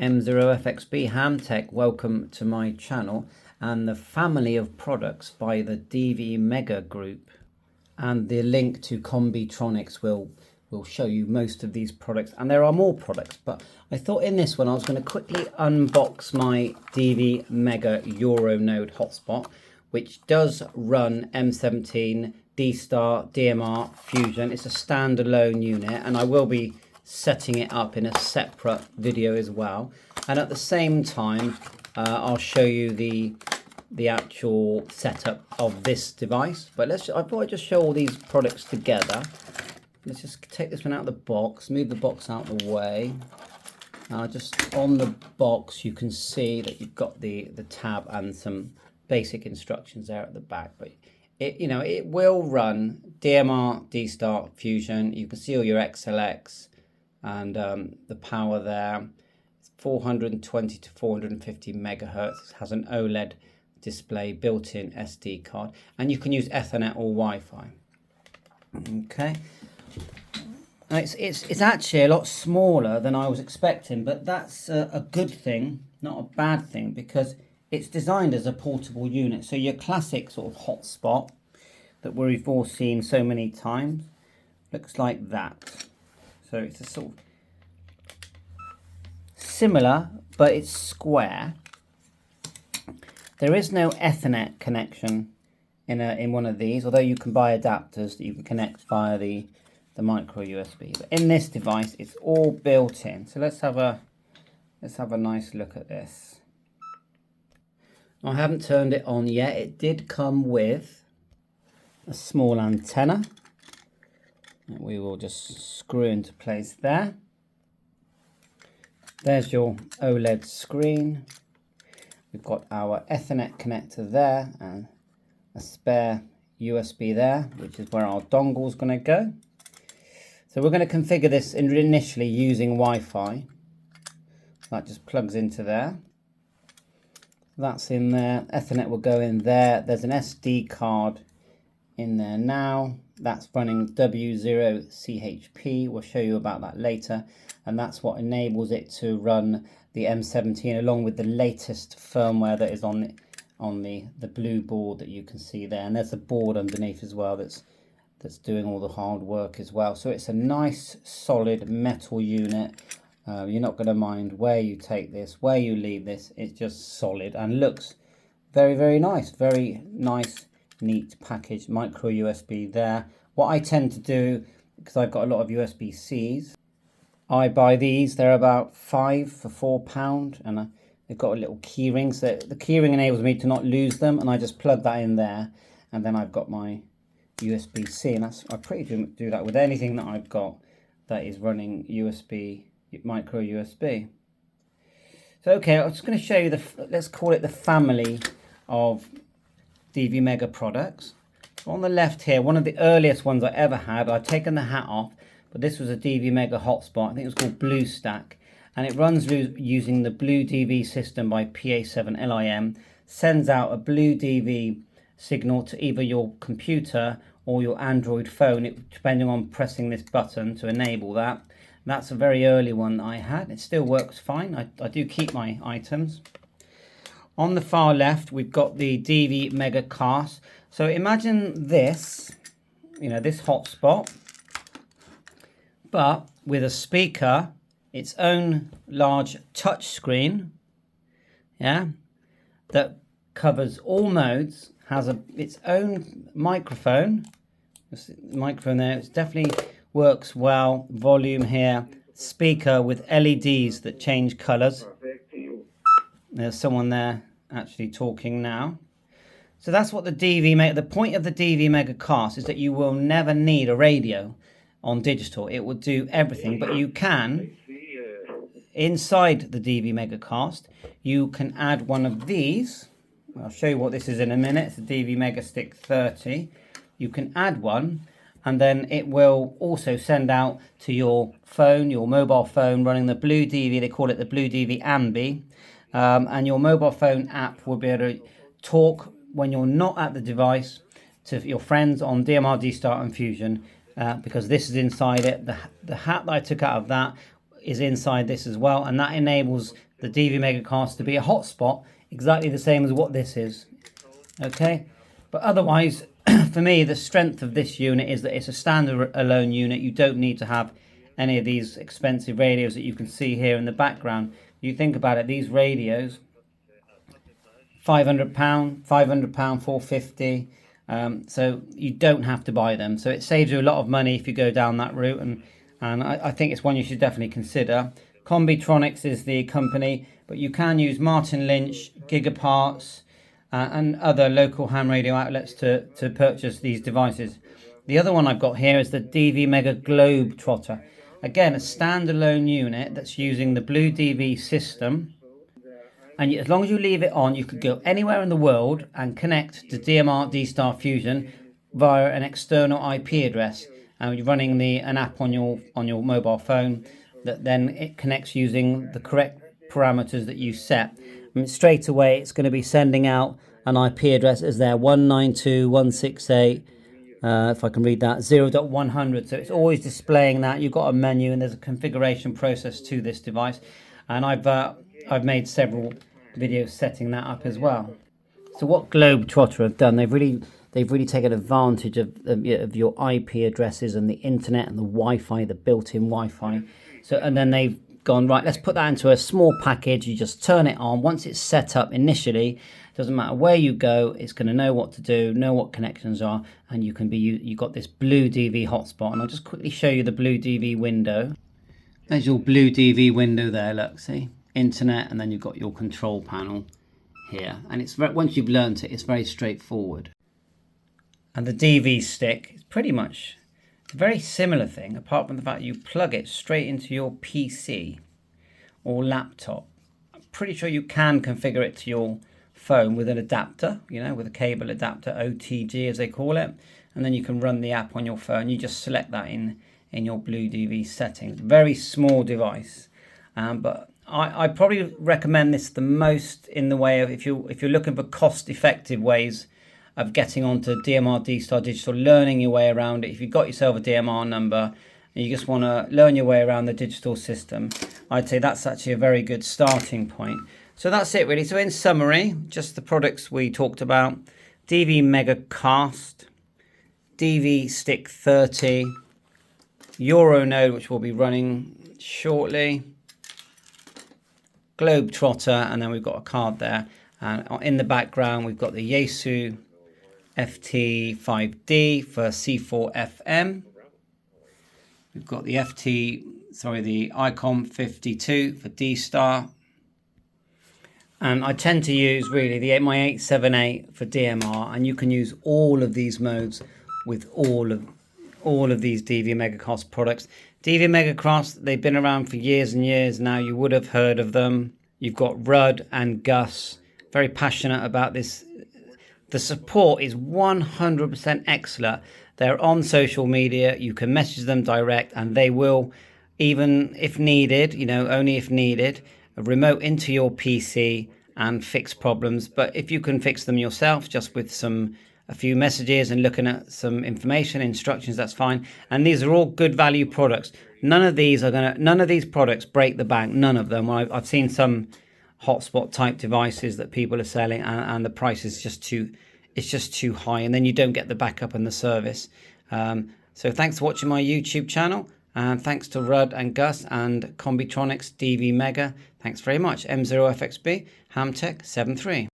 M0FXB Hamtech, welcome to my channel and the family of products by the DVMEGA group, and the link to COMBITRONICS will show you most of these products, and there are more products, but I thought in this one I was going to quickly unbox my DVMEGA Euro Node hotspot, which does run M17, D-Star, DMR, Fusion. It's a standalone unit, and I will be setting it up in a separate video as well, and at the same time I'll show you the actual setup of this device. But I thought I'd just show all these products together. Let's just take this one out of the box, move the box out of the way. Just on the box you can see that you've got the tab and some basic instructions there at the back, but it will run DMR, D-Star, Fusion. You can see all your XLX and the power there. It's 420 to 450 megahertz. It has an OLED display, built-in SD card, and you can use Ethernet or Wi-Fi. Okay, it's actually a lot smaller than I was expecting, but that's a good thing, not a bad thing, because it's designed as a portable unit. So your classic sort of hotspot that we've all seen so many times looks like that. So it's a sort of similar, but it's square. There is no Ethernet connection in one of these, although you can buy adapters that you can connect via the micro USB. But in this device, it's all built in. So let's have a nice look at this. I haven't turned it on yet. It did come with a small antenna that we will just screw into place there. There's your OLED screen. We've got our Ethernet connector there and a spare USB there, which is where our dongle is going to go. So we're going to configure this initially using Wi-Fi. That just plugs into there. That's in there. Ethernet will go in there. There's an SD card in there now. That's running W0CHP. We'll show you about that later. And that's what enables it to run the M17 along with the latest firmware that is on the blue board that you can see there. And there's a board underneath as well that's doing all the hard work as well. So it's a nice solid metal unit. You're not going to mind where you take this, where you leave this. It's just solid and looks very, very nice. Very nice, neat package. Micro USB there. What I tend to do, because I've got a lot of USB-Cs, I buy these. They're about £5 for £4, and they've got a little key ring. So the key ring enables me to not lose them, and I just plug that in there, and then I've got my USB-C, and I pretty do that with anything that I've got that is running USB, micro USB. So okay, I'm just going to show you let's call it the family of DVMEGA products. So on the left here, one of the earliest ones I ever had. I've taken the hat off, but this was a DVMEGA hotspot. I think it was called BlueStack, and it runs using the Blue DV system by PA7 LIM. Sends out a Blue DV signal to either your computer or your Android phone, depending on pressing this button to enable that. That's a very early one that I had. It still works fine. I do keep my items. On the far left, we've got the DVMEGACAST. So imagine this, this hotspot, but with a speaker, its own large touch screen, that covers all modes, has its own microphone. The microphone there, it definitely works well. Volume here, speaker with LEDs that change colors. There's someone there actually talking now. So that's what the point of the DVMEGACAST is, that you will never need a radio on digital. It will do everything, but you can, inside the DVMEGACAST, you can add one of these. I'll show you what this is in a minute. It's a DVMegaStick 30. You can add one, and then it will also send out to your phone, your mobile phone, running the Blue DV. They call it the Blue DV Ambi. And your mobile phone app will be able to talk when you're not at the device to your friends on DMR, D-Star and Fusion, because this is inside it. The hat that I took out of that is inside this as well, and that enables the DVMEGACAST to be a hotspot exactly the same as what this is. Okay, but otherwise, for me, the strength of this unit is that it's a standalone unit. You don't need to have any of these expensive radios that you can see here in the background. You think about it, these radios, £500, £450. So you don't have to buy them. So it saves you a lot of money if you go down that route, and I think it's one you should definitely consider. COMBITRONICS is the company, but you can use Martin Lynch, GIGAPARTS, and other local ham radio outlets to purchase these devices. The other one I've got here is the DVMEGA Globetrotter. Again, a standalone unit that's using the Blue DV system. And as long as you leave it on, you could go anywhere in the world and connect to DMR D-Star Fusion via an external IP address. And you're running an app on your mobile phone that then it connects using the correct parameters that you set. And straight away, it's going to be sending out an IP address as there 192.168. If I can read that, 0.100. So it's always displaying that. You've got a menu and there's a configuration process to this device. And I've made several videos setting that up as well. So what Globetrotter have done, they've really taken advantage of your IP addresses and the internet and the Wi-Fi, the built-in Wi-Fi. So and then they've gone, right, let's put that into a small package. You just turn it on. Once it's set up initially, doesn't matter where you go, it's going to know what to do, know what connections are, and you've got this Blue DV hotspot. And I'll just quickly show you the Blue DV window. There's your Blue DV window there, look, see? Internet, and then you've got your control panel here. And it's once you've learnt it, it's very straightforward. And the DV stick is pretty much a very similar thing, apart from the fact you plug it straight into your PC or laptop. I'm pretty sure you can configure it to your phone with an adapter, with a cable adapter, OTG as they call it, and then you can run the app on your phone. You just select that in your Blue DV settings. Very small device, but I probably recommend this the most in the way of if you're looking for cost-effective ways of getting onto DMR D-Star Digital, learning your way around it. If you've got yourself a DMR number and you just want to learn your way around the digital system, I'd say that's actually a very good starting point. So that's it really. So in summary, just the products we talked about: DVMEGACAST, DV Stick 30, Euronode, which will be running shortly, Globetrotter, and then we've got a card there. And in the background, we've got the Yaesu FT5D for C4 FM. We've got the the ICOM 52 for D-Star. And I tend to use really my 878 for DMR, and you can use all of these modes with all of these DVMEGACAST products. DVMEGACAST, they've been around for years and years now. You would have heard of them. You've got Rudd and Gus, very passionate about this. The support is 100% excellent. They're on social media. You can message them direct, and they will, even if needed, only if needed, remote into your PC and fix problems. But if you can fix them yourself just with a few messages and looking at some information, instructions, that's fine. And these are all good value products. None of these products break the bank. None of them. I've seen some hotspot type devices that people are selling, and the price is just too high, and then you don't get the backup and the service. So thanks for watching my YouTube channel, and thanks to Rudd and Gus and COMBITRONICS DVMEGA. Thanks very much. M0FXB Hamtech 73.